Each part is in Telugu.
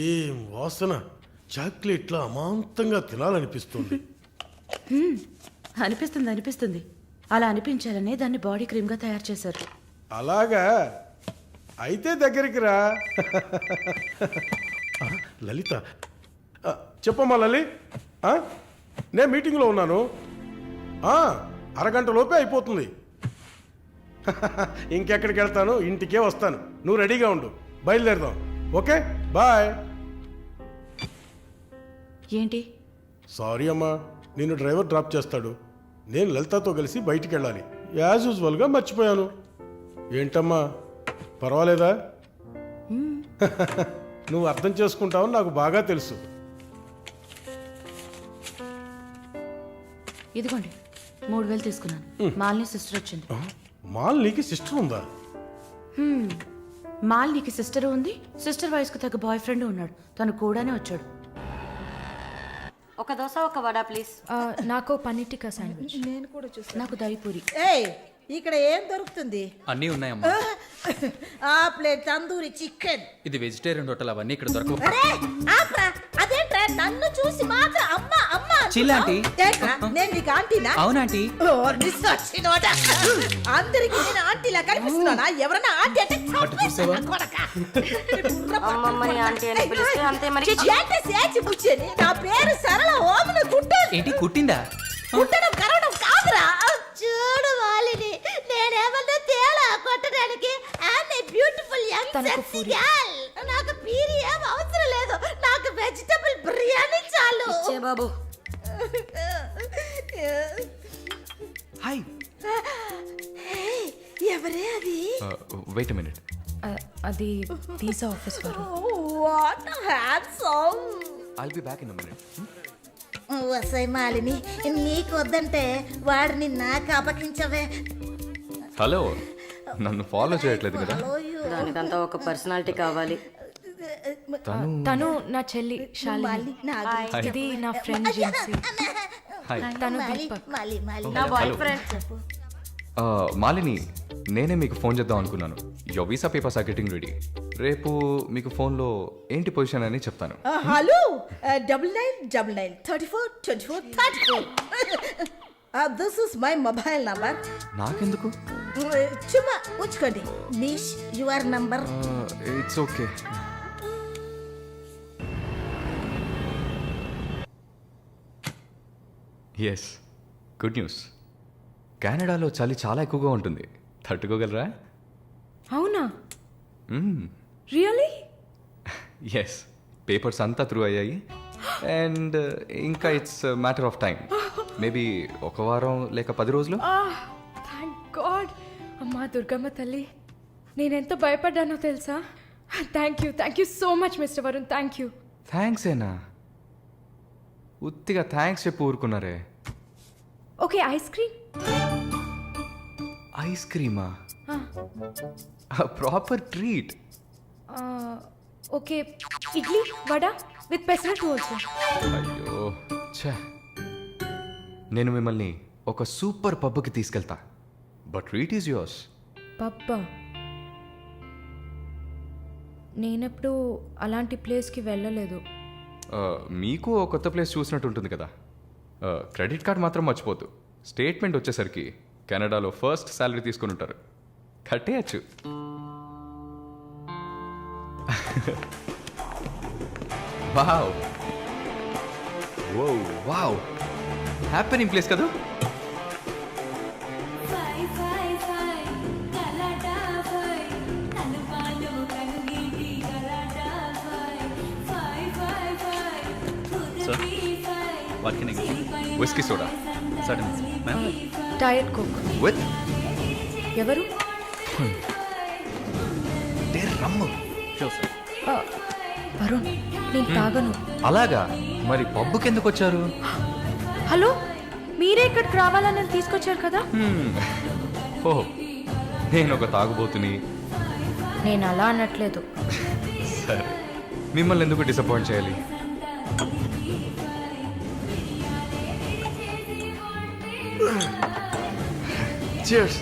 ఏం వాసన, చాక్లెట్లా అమాంతంగా తినాలనిపిస్తుంది. అనిపిస్తుంది. అలా అనిపించాలనే దాన్ని బాడీ క్రీమ్గా తయారు చేశారు. అలాగా అయితే దగ్గరికి రా. లలిత, చెప్పమ్మా లలి. నేను మీటింగ్లో ఉన్నాను. అరగంట లోపే అయిపోతుంది. ఇంకెక్కడికి వెళ్తాను, ఇంటికే వస్తాను. నువ్వు రెడీగా ఉండు, బయలుదేరదాం. Okay, bye. ఏంటి? సారీ అమ్మా, నిన్ను డ్రైవర్ డ్రాప్ చేస్తాడు. నేను లలితతో కలిసి బయటికి వెళ్ళాలి. యాజ్ యూజువల్గా మర్చిపోయాను. ఏంటమ్మా, పర్వాలేదా? నువ్వు అర్థం చేసుకుంటావని నాకు బాగా తెలుసు. ఇదిగోండి 3000 తీసుకున్నాను. మాలిని సిస్టర్ వచ్చింది. మాలినికి సిస్టర్ ఉందా? మాలినికి సిస్టర్ ఉంది. సిస్టర్ వయసుకు తగ్గ బాయ్ ఫ్రెండ్ ఉన్నాడు. తను కూడానే వచ్చాడు. ఒక దోశ ఒక వడ ప్లీజ్. నాకు పన్నీర్ టిక్కా శాండ్విచ్. నేను కూడా చూసాను. నాకు దహిపూరి. ఏయ్, ఇక్కడ ఏం దొరుకుతుంది? అన్నీ ఉన్నాయమ్మా. ఆ ప్లేట్ తందూరి చికెన్. ఇది వెజిటేరియన్ హోటల్, అవన్నీ ఇక్కడ దొరకవు. అరే ఆప్రా, అదేంట్రా నన్ను చూసి మాత్రం అమ్మ అమ్మ చిల్లాంటి. ఏంట్రా, నేను నీకు ఆంటీనా? అవునాంటీ. అందరికి నేను ఆంటీలా కనిపిస్తున్నానా? ఎవరన్నా ఆంటీ అంటే అటు చూసావా? అమ్మమ్మని ఆంటీ అని పిలిస్తే అంతే మరి. ఏంటి సేచి బుచ్చేని? నా పేరు సరళ ఓమన కుట్టేది. ఏంటి కుట్టిందా? కుట్టడం కరవడం కాదురా. చూడు వాలిని, నేనేమన్నా తేడా కొట్టడానికి. ఆమె బ్యూటిఫుల్ యంగ్ సెక్సీ గర్ల్. నాకు పీరి ఏం అవసరం లేదు. నాకు వెజిటబుల్ బిర్యానీ చాలు. ఇచ్చే బాబు. హాయ్. ఎవరే అది? Wait a minute. అది వీసా ఆఫీస్ వారు. What handsome. I'll be back in a minute. వసై మాలిని, నీకు వద్దంటే వాడిని నాకు అపకించవే. హలో, నన్ను ఫాలో చేయట్లేదు కదా? దానికంతా ఒక పర్సనాలిటీ కావాలి. తను నా చెల్లి శాలిని. ఇది నా ఫ్రెండ్ జిన్సీ. తను దీపక్. నా బాయ్ ఫ్రెండ్. మాలిని, నేనే మీకు ఫోన్ చేద్దాం అనుకున్నాను. Your visa papers are getting ready. రేపు మీకు ఫోన్లో ఏంటి పొజిషన్ అని చెప్తాను. Hello, 9999342434. This is my mobile number. నాకెందుకు? చుమ్మా ఉంచుకోండి. నిష్ your number. It's okay. Yes, good news. కెనడాలో చలి చాలా ఎక్కువగా ఉంటుంది. తట్టుకోగలరా? అవునా? రియల్లీ? ఎస్, పేపర్స్ అంతా త్రూ అయ్యాయి. అండ్ ఇంకా it's matter of time. Maybe ఒక వారం లేక 10 రోజులు. Thank God. అమ్మా దుర్గమ్మ తల్లి, నేనెంత భయపడ్డానో తెలుసా? Thank you so much mister Varun. Thank you. Thanks ఏనా? ఉత్తిగా థ్యాంక్స్ చెప్పి ఊరుకున్నారే. Okay, ice cream. ఐస్ క్రీమా? Proper treat. Okay, idli vada with pesarattu also. అయ్యో ఛే, నేను మిమ్మల్ని ఒక సూపర్ పబ్కి తీసుకెళ్తా. But treat is yours. పబ్బా? నేనెప్పుడు అలాంటి ప్లేస్కి వెళ్ళలేదు. మీకు ఓ కొత్త ప్లేస్ చూసినట్టు ఉంటుంది కదా. క్రెడిట్ కార్డ్ మాత్రం మర్చిపోద్దు. స్టేట్మెంట్ వచ్చేసరికి కెనడాలో ఫస్ట్ శాలరీ తీసుకుని ఉంటారు. కట్టేయచ్చు. వావ్ వావ్, హ్యాపెనింగ్ ప్లేస్ కదా. Whisky soda. Diet coke with ఎవరు? రమ్ము. వరుణ్, నేను తాగను. అలాగా? మరి పబ్బుకి ఎందుకు వచ్చారు? హలో, మీరే ఇక్కడికి రావాలని తీసుకొచ్చారు కదా. ఓహ్, నేను ఒక తాగుబోతుని. నేను అలా అనట్లేదు. సరే, మిమ్మల్ని ఎందుకు డిసప్పాయింట్ చేయాలి? Cheers.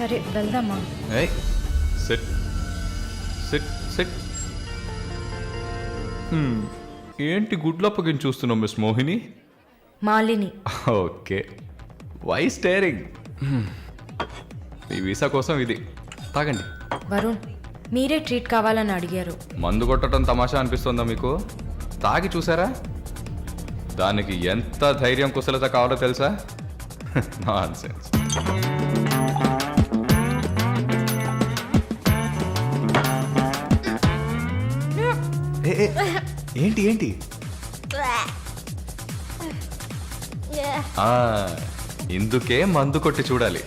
సరే వెళ్దామా? ఏయ్ సిట్ సిట్ సిట్. ఏంటి గుడ్లప్పగిని చూస్తున్నావు miss Mohini? Malini. Okay, why staring? ఈ వీసా కోసం ఇది తాగండి. వరుణ్, మీరే ట్రీట్ కావాలని అడిగారు. మందు కొట్టడం తమాషా అనిపిస్తుందా మీకు? తాగి చూసారా? దానికి ఎంత ధైర్యం కుశలత కావాలో తెలుసా? నాన్సెన్స్. ఏంటి ఏంటి? ఇందుకే మందు కొట్టి చూడాలి.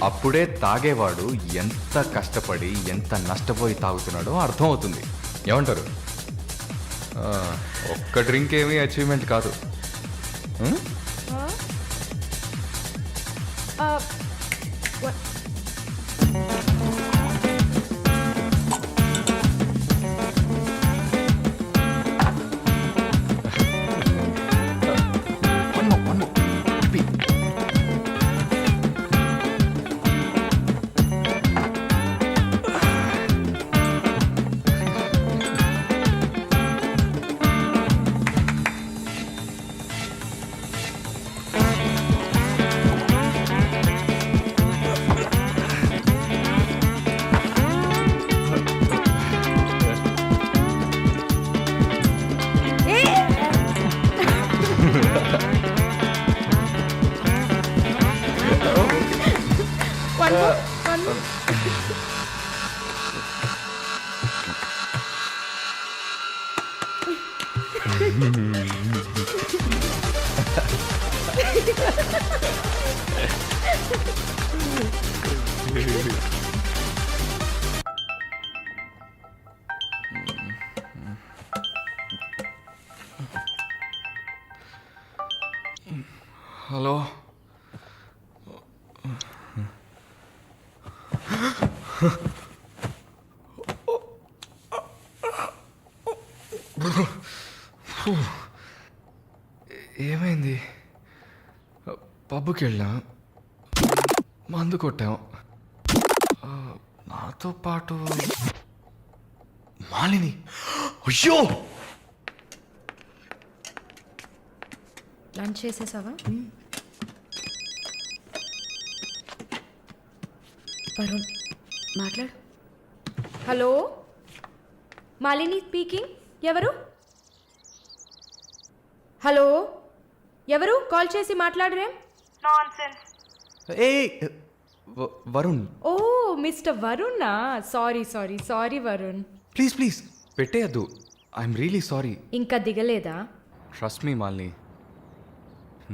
అప్పుడే తాగేవాడు ఎంత కష్టపడి ఎంత నష్టపోయి తాగుతున్నాడో అర్థమవుతుంది. ఏమంటారు? ఒక్క డ్రింక్ ఏమీ అచీవ్మెంట్ కాదు. హలో, ఏమైంది? పబ్కి వెళ్ళాం, మందు కొట్టాం. నాతో పాటు మాలిని. అయ్యో, లంచ్ చేసేసావా? వరుణ్ మాట్లాడు. Hello, Malini speaking. ఎవరు? హలో, ఎవరు? కాల్ చేసి మాట్లాడరేం? ఏ వరుణ్. ఓ మిస్టర్ వరుణా? Sorry sorry sorry Varun. Please please పెట్టేయద్దు. I'm really sorry. ఇంకా దిగలేదా? ట్రస్ట్ మీ మాలిని,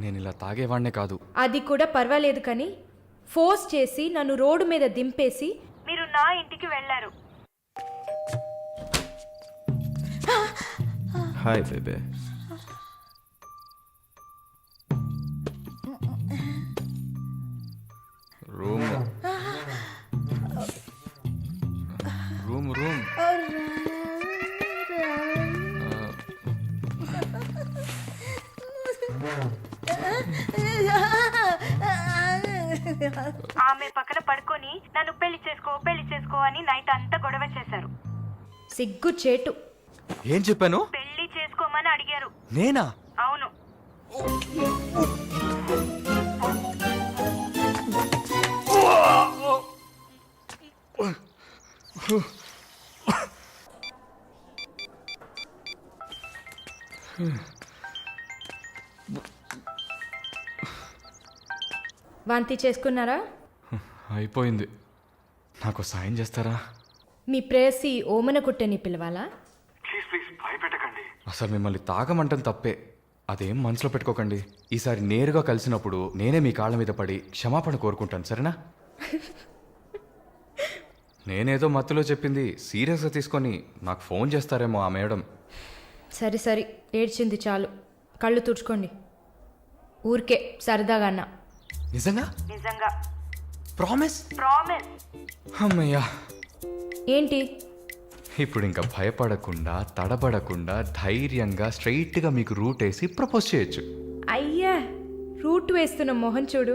నేను ఇలా తాగేవాడినే కాదు. అది కూడా పర్వాలేదు, కానీ ఫోర్స్ చేసి నన్ను రోడ్డు మీద దింపేసి మీరు నా ఇంటికి వెళ్ళారు. Hi baby. Room room room. ఆమె పక్కన పడుకొని నన్ను పెళ్లి చేసుకో అని నైట్ అంతా గొడవ చేశారు. సిగ్గు చేటు. ఏం చెప్పాను? పెళ్లి చేసుకోమని అడిగారు. నేనా? అవును. వాంతి చేసుకున్నారా? అయిపోయింది. నాకు సాయం చేస్తారా? మీ ప్రేయసి ఓమన కుట్టని పిలవాలా? అసలు మిమ్మల్ని తాగమంటం తప్పే, అదేం మనసులో పెట్టుకోకండి. ఈసారి నేరుగా కలిసినప్పుడు నేనే మీ కాళ్ళ మీద పడి క్షమాపణ కోరుకుంటాను, సరేనా? నేనేదో మత్తులో చెప్పింది సీరియస్గా తీసుకొని నాకు ఫోన్ చేస్తారేమో ఆ మేడం. సరే సరే, ఏడ్చింది చాలు. కళ్ళు తుడుచుకోండి. ఊరికే సరదాగా అన్నా. నిజంగా? నిజంగా. ప్రామిస్? ప్రామిస్. అమ్మయ్యా. ఏంటి? ఇప్పుడు ఇంకా భయపడకుండా తడబడకుండా ధైర్యంగా స్ట్రైట్గా మీకు రూట్ వేసి ప్రపోజ్ చేయొచ్చు. అయ్యా, రూట్ వేస్తున్న మొహం చూడు.